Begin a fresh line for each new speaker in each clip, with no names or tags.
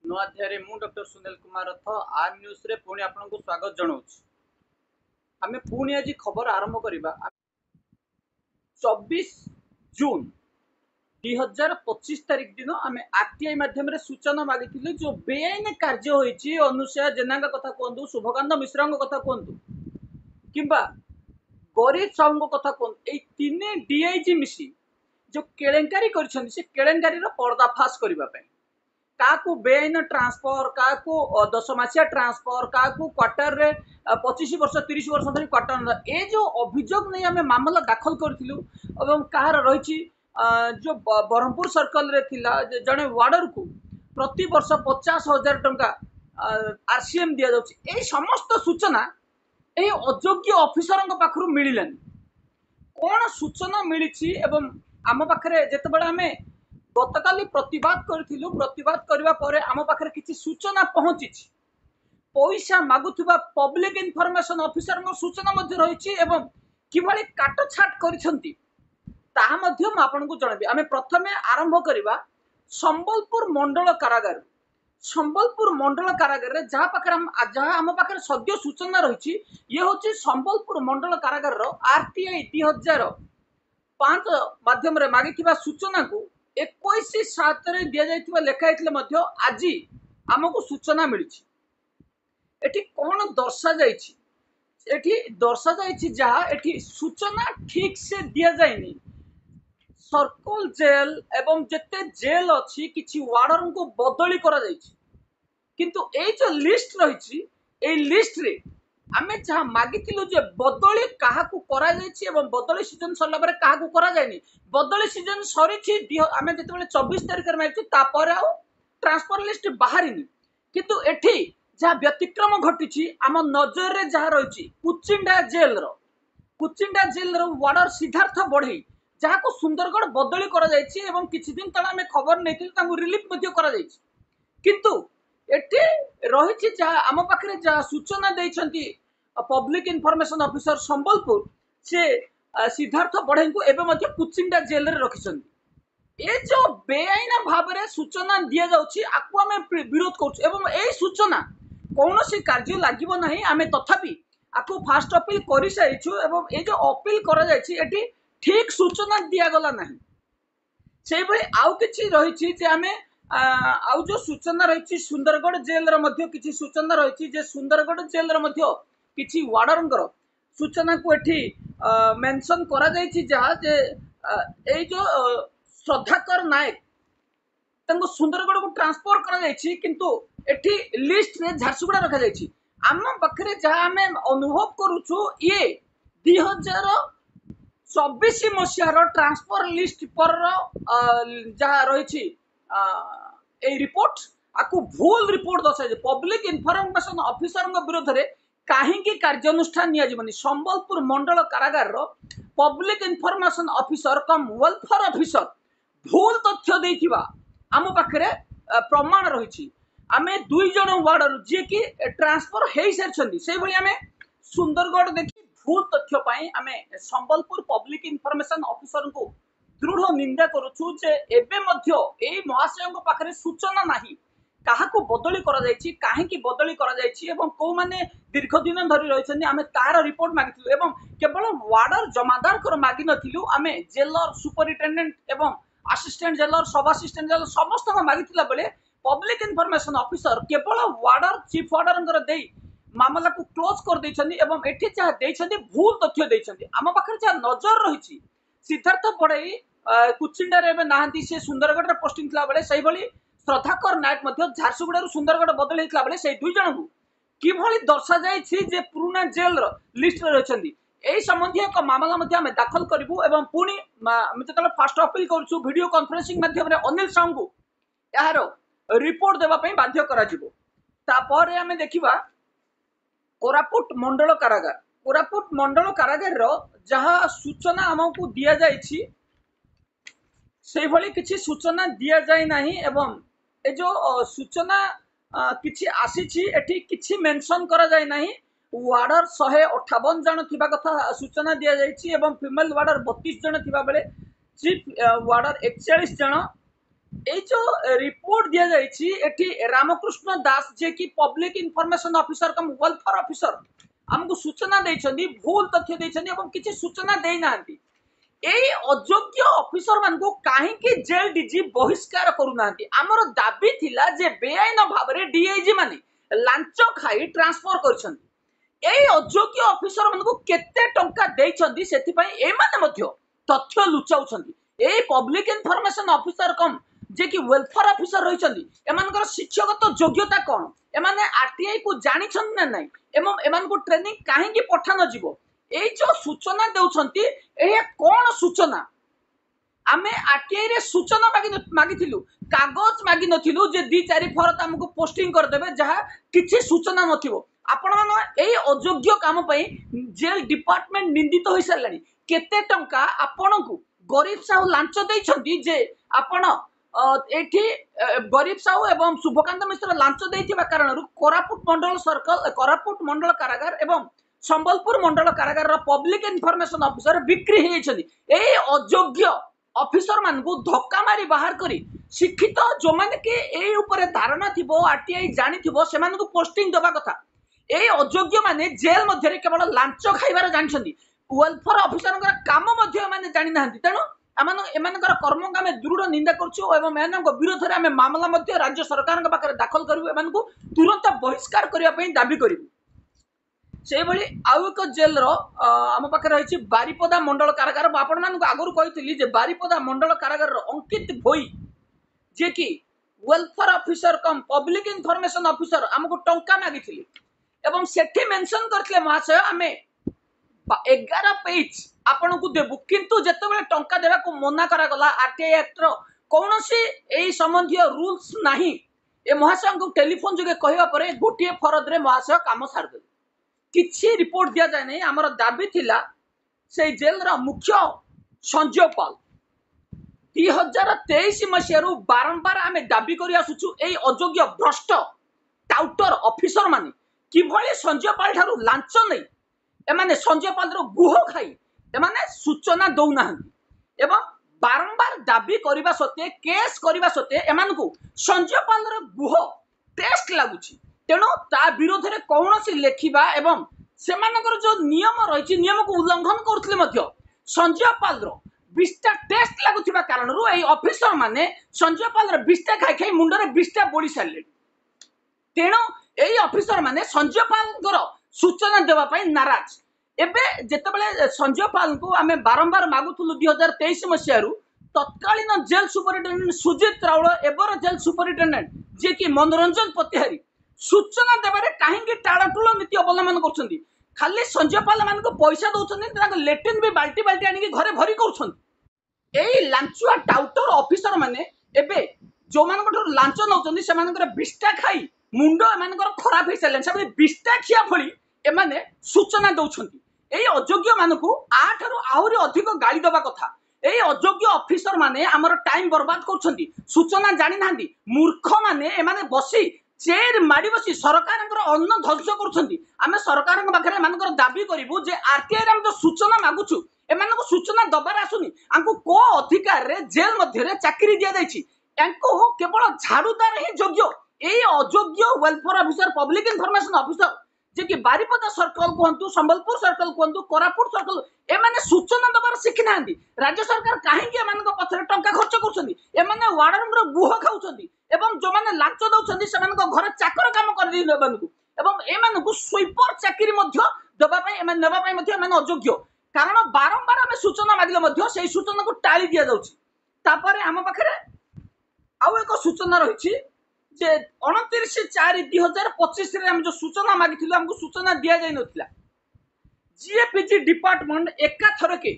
नवा अध्याय मु डॉक्टर सुनील कुमार रथ आर न्यूज रे पुणी आपको स्वागत जनाऊँ। आम पुणी आज खबर आरंभ करवा 24 जून 2025 तारीख दिन आम आरटीआई माध्यम सूचना मागिलु जो बेआईन कार्य होती अनुसया जेना कथा कहतु, शुभकांत मिश्रा कथा कहतु कि गरीब साहू कथा कहतु, यही तीन डीआईजी मिसी जो केलेंकारी कर पर्दाफाश करने क्या बेआईन ट्रांसफर क्या 10 मासिया ट्रांसफर क्या क्वार्टर रे 25 वर्ष 30 वर्ष धरी क्वार्टर ए जो अभियोग नहीं आम मामला दाखल करूँ कहार रही जो ब्रह्मपुर सर्कल रे थिला जड़े वार्डर को प्रति वर्ष 50,000 टंका आरसीएम दि जाए समस्त सूचना यही अयोग्य ऑफिसर पाखु मिलानी कौन सूचना मिली आम पाखे जिते आम गतकाली प्रतिवाद करूँ प्रतिवाद करने आम पाखे किसी सूचना पहुंची पैसा मागुवा पब्लिक इनफॉरमेशन ऑफिसर सूचना रही किभली काटछाट करिसेंती आपको जनबी। आम प्रथम आरंभ करवा संबलपुर मंडल कारागार संबलपुर मंडल कारागार जहाँ पाखे जहाँ आम पाखे सद्य सूचना रही ये हूँ संबलपुर मंडल कारागार आरटीआई 2005 माध्यम मागिथिबा सूचना को 21/7 दि जाइथिबा लेखाई आज आमको सूचना मिली। एठी कौन दर्शा जाइछि एठी दर्शा जाइछि जहाँ एठी सूचना ठीक से दि जाएनी सर्कल जेल एवं जेते जेल अच्छी किछि वार्डर को बदली करा जाइछि किंतु ए जो लिस्ट रही ए लिस्ट रे आमे जहाँ मागिथिलु जे बदली काहाकू करा जाइछि एवं बदली सीजन सरला परे काहाकू करा जायनी बदली सीजन सरीछि आमे जेतेबेले 24 तारिख रे मागिछि तापर आ ट्रांसफर लिस्ट बाहरिनी किंतु एठी जहाँ व्यतिक्रम घटी आम नजर रे जहाँ रही कुचिंडा जेल वार्डर सिद्धार्थ बढ़ई जहाँ को सुंदरगढ़ बदली करा जाइछि एवं किछि दिन तले आमे खबर नहीं रिलीफ करा जाइछि किंतु एठी रही जहाँ आम पाखे जहाँ सूचना देइछंती पब्लिक इनफॉरमेशन ऑफिसर संबलपुर से सिद्धार्थ बढ़ई को एवं कुचिंडा जेल रे रखिछंती ए जो बेआईन भाव में सूचना दि जाउछि आकु आमे विरोध करूछु एवं ए सूचना कौन सी कार्य लगे ना आम तथापि आपको फास्ट अपील कर सारी एवं ये जो अपील कर ठीक सूचना दिगला ना से भाई आउ कि रही आम आउ जो सूचना रही सुंदरगढ़ जेल कि सूचना रही सुंदरगढ़ जेल कि वार्डर सूचना को एठी मेंशन करा जायछि जहाँ जे ए जो श्रद्धाकर नायक सुंदरगढ़ को ट्रांसफर करा किंतु एठी लिस्ट रे झारसुगुड़ा रखा जायछि आम पाखे जहाँ आम अनुभव करूछु ये 2024 मसीहार ट्रांसफर लिस्ट पर जहाँ रही रिपोर्ट आपको भूल रिपोर्ट दर्शाई पब्लिक इनफॉरमेशन ऑफिसर विरोध में कहीं कार्यानुष्ठान नि संबलपुर मंडल कारागार पब्लिक इनफॉरमेशन ऑफिसर कम वेलफेयर ऑफिसर भूल तथ्य देथिबा आम पाखे प्रमाण रही आमे 2 जन वार्डर जी कि ट्रांसफर हो सारी से आम सुंदरगढ़ देखी भूल तथ्य आम संबलपुर पब्लिक इनफॉरमेशन ऑफिसर को दृढ़ निंदा करुचु जे एबे मध्य एई महाशय पाखे सूचना नाही काहाकू बदली करा जायछि काहेकि बदली करा जायछि एवं को माने दीर्घ दिन धरि रहिछन्ति आमे तार रिपोर्ट मागिथिलु एवं केवल वार्डर जमादार कर मागि नथिलु आमे जेलर सुपरिटेंडेंट एवं असिस्टेंट जेलर सब असिस्टेंट जेलर समस्त मागिथिला बेले पब्लिक इनफॉरमेशन ऑफिसर केवल वार्डर चीफ वार्डर दे मामला को क्लोज कर देछन्ति एवं एठी जहाँ देछन्ति भूल तथ्य देछन्ति आम पाखे जहाँ नजर रही सिद्धार्थ बढ़ई कुचिंडा रे नाहंती से सुंदरगढ़ रे पोस्टिंग थिला बेले सही भली श्रद्धाकर नायक झारसुगुड़ा सुंदरगढ़ बदल होता बेले से 2 जन को किभली दर्शा जाइछि जे पुराना जेल लिस्ट रे रहिछन्ति एही संबंधी एक मामला आम दाखल करूँ एवं पुणी जो फास्ट अपील करूँ वीडियो कॉन्फ्रेंसिंग माध्यम अनिल साहू को यार रिपोर्ट देवाई बाध्य कर आम देखा कोरापुट मंडल कारागार जहाँ सूचना आमको दि जाइछि से भली किछि सूचना दि जाए नाही एवं ए जो सूचना किछि आसीछि एठी किछि मेंशन करा जाए नाही वार्डर 158 जन थिबा कथा सूचना दि जाइछि एवं फीमेल वार्डर 32 जन थिबा बेले चीफ वार्डर 41 जन এই जो रिपोर्ट दिया जाइछि एठी रामकृष्ण दास जे कि पब्लिक इनफॉरमेशन ऑफिसर कम वेलफेयर ऑफिसर हमको सूचना देइछन्ती भूल तथ्य देइछन्ती एवं किछि सूचना देइ नांती एई अयोग्य ऑफिसर मान को काहे कि जेल डीजी बहिष्कार करू नांती हमर दाबी थिला जे बेआईन भाबरे डीआईजी माने लांच खाई ट्रांसफर करछन्ती एई अयोग्य ऑफिसर मान को केते टंका देइछन्ती सेति पई ए माने मध्य तथ्य लुचाउछन्ती एई पब्लिक इनफॉरमेशन ऑफिसर कम जे कि वेलफेयर ऑफिसर रहिछन्ती एमानकर शिक्षागत योग्यता कोन एमाने आरटीआई को जानिछन ना नै एवं एमान को ट्रेनिंग काहे कि पठान जीवो एई जो सूचना देउछन्ती ए कोन सूचना आमे आरटीआई रे सूचना मागिथिलु कागज मागि नथिलु जे 2-4 फरत हमको पोस्टिंग कर देबे जहा किछि सूचना नथिबो आपण मान एई अयोग्य काम पई जेल डिपार्टमेंट निंदित होई सरलानी केते टंका आपण को गरीब साहू लांच देइछन्ती जे आपण एठी गरीब साहू एवं शुभकांत मिश्र लांच देइथिबा कारणरु कोरापुट मंडल कारागार एवं संबलपुर मंडल कारागार पब्लिक इनफॉरमेशन ऑफिसर बिक्री हे छथि एई अयोग्य ऑफिसर मान को धक्का मारी बाहर करी शिक्षित जो माने के एई ऊपर धारणा थिबो आरटीआई जानि थिबो से मान को पोस्टिंग दबा कथा एई अयोग्य माने जेल मध्ये केवल लांच खाइबार जानिछन्ती वेलफेयर ऑफिसर काम मध्ये माने जानि नाहंती तेनो एमानकर कर्म को आम दृढ़ निंदा करूँ एवं एମାନଙ୍କ विरोध में आम मामला मध्य राज्य सरकार पाखे दाखल करूँ एମାନଙ୍କୁ तुरंत बहिष्कार करने दाबी करूँ से भली आउ एक जेल आम पाखे रही बारिपदा मंडल कारागार आपण मानक आगुरी कही जे बारिपदा मंडल कारागार अंकित भोई जे कि वेलफेयर ऑफिसर कम पब्लिक इनफॉरमेशन ऑफिसर आमको टंका मागी एवं सेठी मेंशन करथिले महाशय आमे 11 पेज आपण को देबु किंतु जेतेबेले टंका देबा को मना करा गला आरटीआई एक्ट रो कोनोसी एई संबंधी रूल्स नाही ए महाशय को टेलीफोन जगे कहवा परे गोटिए फरद रे महाशय काम सार दे किछि रिपोर्ट दिया जाय नै हमर दाबी थिला से जेल रो मुख्य संजय पाल 2023 मसियारू बारंबार आमे दाबी करि आसुछु एई अयोग्य भ्रष्ट टाउटर ऑफिसर माने किभଳି संजय पाल ठारू लांच नै एमाने संजय पाल रो गुह खाई एमाने सूचना दौ नाहंती एवं बारंबार दाबी करिबा सत्ते केस करिबा सत्ते एमान को संजय पाल रो गुह टेस्ट लागुची तेनो ता विरोध रे कोनोसी लेखिबा एवं सेमानकर जो नियम रहिछि नियम को उल्लंघन करथले मध्य संजय पाल रो 20टा टेस्ट लागुथिबा कारण रो एई ऑफिसर माने संजय पाल रो 20टा खाई खाई मुंडो रे 20टा बोली सारले तेनो एई ऑफिसर माने संजय पाल गरो सूचना देवा पई नाराज एबे जेतेबेले संजय पाल को आमे बारंबार मागुथुलु 2023 मसियारू तत्कालीन जेल सुपरिटेंडेंट सुजित राउळ एबर जेल सुपरिटेंडेंट जे कि मनोरंजन पतिहारी सूचना देबारे काहेकि टाळाटुळ नीति अवलंबन करछन्ती खाली संजय पाल मान को पैसा दउछन्ती तांको लेटिन भी बाल्टी बाल्टी आनी घरे भरी करछन्ती एई लांचुआ टाउटर ऑफिसर माने एबे जो मान को लांच नउछन्ती से मानकर 20टा खाई मुंडो एमानकर खराब होई सारले से 20टा खिया फळी एमाने सूचना दउछन्ती एई अयोग्य मानकू आठारु आहुरी अधिक गाली दबा कथा एई अयोग्य ऑफिसर माने हमर टाइम बर्बाद करछन्ती सूचना जानि नाहंती मूर्ख माने एमाने बसी चेयर माडी बसी सरकारंकर अन्न ध्वंस करछन्ती आमे सरकारंक पाखरे एमानकर दाबी करिवु जे आरटीआई रे हम तो सूचना मागुछु एमानको सूचना दबार आसुनी आंकु को अधिकार रे जेल मध्य रे चाकरी दिया जायछि एंको केवल झाड़ूदार ही योग्य एई अयोग्य welfare officer public information officer जे कि बारिपदा सर्कल कहतु संबलपुर सर्कल कहतु कोरापुट सर्कल एमाने सूचना दबार शिखि नांदी राज्य सरकार काहेकि एमानक पछरे टंका खर्च करछन्ती एमाने वार्डन रो गुह खाउछन्ती एवं जो माने लांच दउछन्ती सेमानक घर चाकर काम कर दी एमानकू एवं एमानकू स्वीपर चाकरी मध्य दबा पई एमान नेबा पई मध्य एमान अयोग्य कारण बारंबार आमे सूचना मागिले मध्य सेही सूचना को टाळी दिया जाउछि तापरे हम पाखरे आउ एक सूचना रहिछि जे 29/4/2025 रे हम जो सूचना मागिथिलु हमको सूचना दिया जाय नथिला जीएपीजी डिपार्टमेंट एका थर के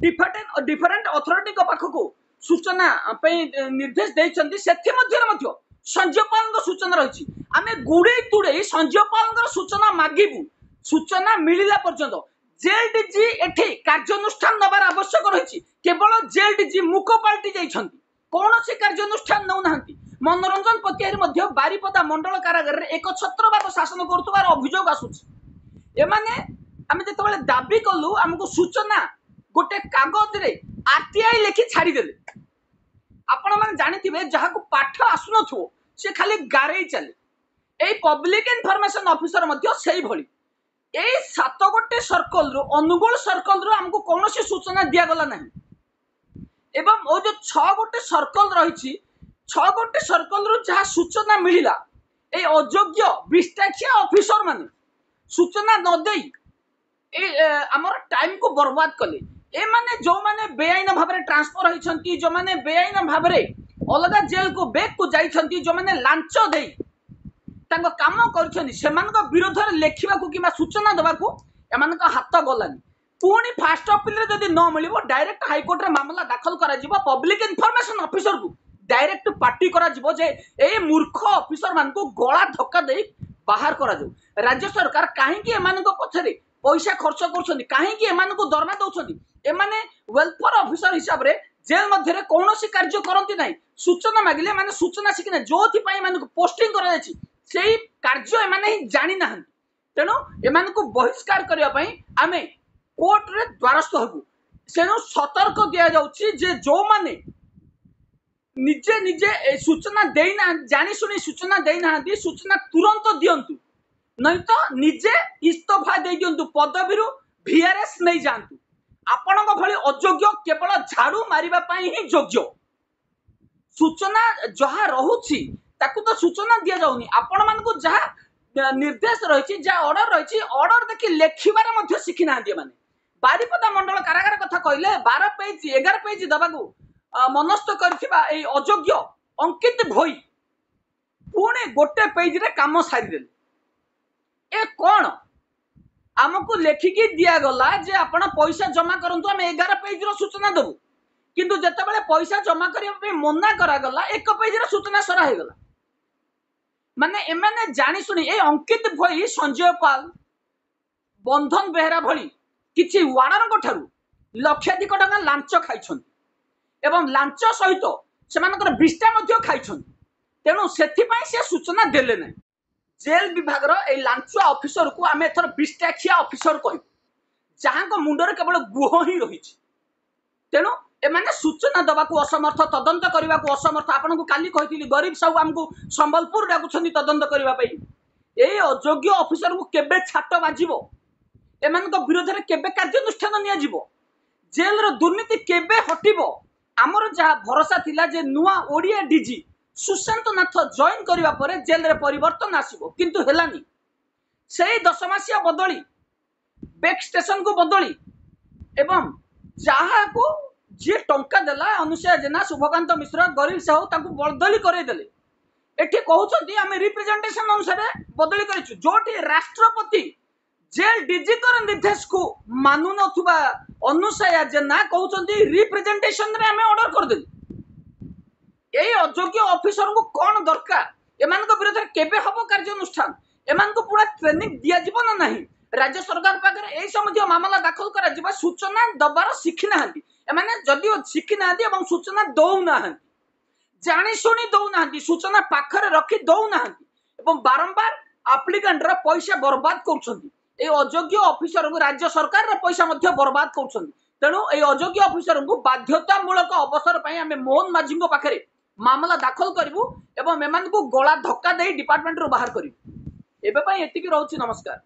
डिफरेंट अथॉरिटी को पाखको सूचना पे निर्देश देइछन्ती सेथि मध्य संजय पाल को सूचना रहिछि आमे गुडे तुडे संजय पाल को सूचना मागिबु सूचना मिलिला पर्यंत जेल डीजी एठी कार्यानुष्ठान नबार आवश्यक रहिछि केवल जेल डीजी मुको पाल्टी जाइछन्ती कोनोसी कार्यानुष्ठान नउ नाहंती मनोरंजन पतिहारी मध्य बारिपदा मंडल कारागार रे एक छत्रवाद शासन करतुबार अभियोग आसुछि एमाने आमे जेतेबेले दाबी कलु हमको सूचना गोटे कागज रे आरटीआई लेखि छाड़ी देले आपण मैंने जानी जहाँ को पाठ आसुन सी खाली गारे चले यही पब्लिक इनफॉरमेशन ऑफिसर यही 7 गोटे सर्कल रु अनुगुल सर्कल रु हमको कौन सूचना दिगला ना एवं वो जो 6 गोटे सर्कल रही 6 गोटे सर्कल रु जहाँ सूचना मिलला ये अयोग्य विस्ताक्षिया ऑफिसर माने सूचना न दे आमर टाइम को बर्बाद कले ए माने जो माने बेआईन भाव में ट्रांसफर होती जो माने बेआईन भाव में अलग जेल को बेग को जाइछंती जो माने लांच दे तांको काम करछंती सेमानक विरोध रे लेखिबा को किबा सूचना दबा को एमानक हाथ गलानी पुणी फास्ट अपील रे जदी न मिलिबो डायरेक्ट हाई कोर्ट रे मामला दाखल करा जिवो पब्लिक इनफॉरमेशन ऑफिसर को डायरेक्ट पार्टी करा जिवो जे ए मूर्ख ऑफिसर मान को गला धक्का दे बाहर करा जो राज्य सरकार काहे कि एमानक पछरे पैसा खर्च करछंती काहे कि एमानक दरमा दउछंती एमाने वेलफेयर ऑफिसर हिसाब रे जेल मध्य कौन कार्य करती ना सूचना मागिले माने सूचना शिखना जो एमानक पोस्टिंग करा जायछि सेही कार्य एमाने जानि ना तेणु एमानक बहिष्कार करिया पई आमे कोर्ट रे द्वारस्थ हबु सेनु सतर्क दिया जाउछि जे जो माने निजे निजे सूचना देना जानी सुनी सूचना देना सूचना तुरंत दियंतु नहीं तो निजे इस्तफा दे दियंतु पदवी वीआरएस नहीं जातु आपण भली अयोग्य केवल झाड़ू मारिबा पई ही योग्य सूचना जहाँ रहुछि ताकू तो सूचना दिया जाउनी आपण मानकु जहाँ निर्देश रही ऑर्डर रही ऑर्डर देखि लेखिबार मध्य शिखि ना माने बारिपदा मंडल कारागार कथा कहले 12 पेज 11 पेज दबाकू मनस्थ करथिबा ए अयोग्य अंकित भोई पुणे गोटे पेज रे काम सारी देले ए कोन आमको लेखिकी दिया गला जे आपण पैसा जमा करंतु हम 11 पेज रो सूचना दबु किंतु जते बेले पैसा जमा करिया पे मना करा गला एक पेज रो सूचना सरा हे गला माने एमाने जानि सुनी ए अंकित भोई संजय पाल बंधन बेहरा भली किछि वार्डन ठारू लक्षाधिक टका लांच खाइछन एवं लांच सहित सेमानकर बिस्टा मध्य खाइछन तेणु सेथि पई से सूचना देले नै जेल विभाग रो ए लांच ऑफिसर को आमे एथर बिस्टाखिया ऑफिसर कहि जहां को मुंडर केवल गुह ही रही तेणु एमाने सूचना दबा को असमर्थ तदंत करबा को असमर्थ आपन को काली कहितली गरीब सब हमको संबलपुर डाकुछनी तदंत करबा पई ए अयोग्य ऑफिसर को केबे छाट बाजिबो एमान को विरोध रे केबे कार्यानुष्ठान निया जिवो जेल रो दुर्नीति केबे हटिबो आमर जहाँ भरोसा थिला जे नुआ ओडिया डीजी सुशांत नाथ जॉइन करिबा परे जेल रे परिवर्तन आसीबो किंतु हेलानी सेही 10 मासिया बदली बैक स्टेशन को बदली एवं जहाँ को जे टंका देला अनुसया जेना शुभकांत मिश्र गरीब साहू ताकू बदली करे देले एठी कहउछंती आमे रिप्रेजेंटेशन अनुसार बदली करिछु जोठी राष्ट्रपति जेल डीजी कर निर्देश को मानु नथुबा अनुसया जेना कहउछंती रिप्रेजेंटेशन रे आमे ऑर्डर कर देली यही अयोग्य ऑफिसर को कौन दरकार एमान को विरोध केबे हबो कार्यानुष्ठान एमान को पूरा ट्रेनिंग दिया जिवो ना नहीं राज्य सरकार पाखरे एई सम्बन्धी मामला दाखल करा जिबा सूचना दबार शिखि नाहंती एमाने जदिओ शिखि नाहंती एवं सूचना दौ नाहंती जानि सुनी दौ नाहंती सूचना पाखरे रखी दौ नाहंती एवं बारंबार एप्लिकेंट रा पैसा बर्बाद करछंती ए अयोग्य ऑफिसर को राज्य सरकार रा पैसा मध्य बर्बाद करछंती तेणु ए अयोग्य ऑफिसर को बाध्यतामूलक अवसर पई आमे मोहन माझी को पाखरे मामला दाखल करिवु एवं एमान को गला धक्का दे डिपार्टमेंट रो बाहर करिवु एबे पई एतिकी रहउची नमस्कार।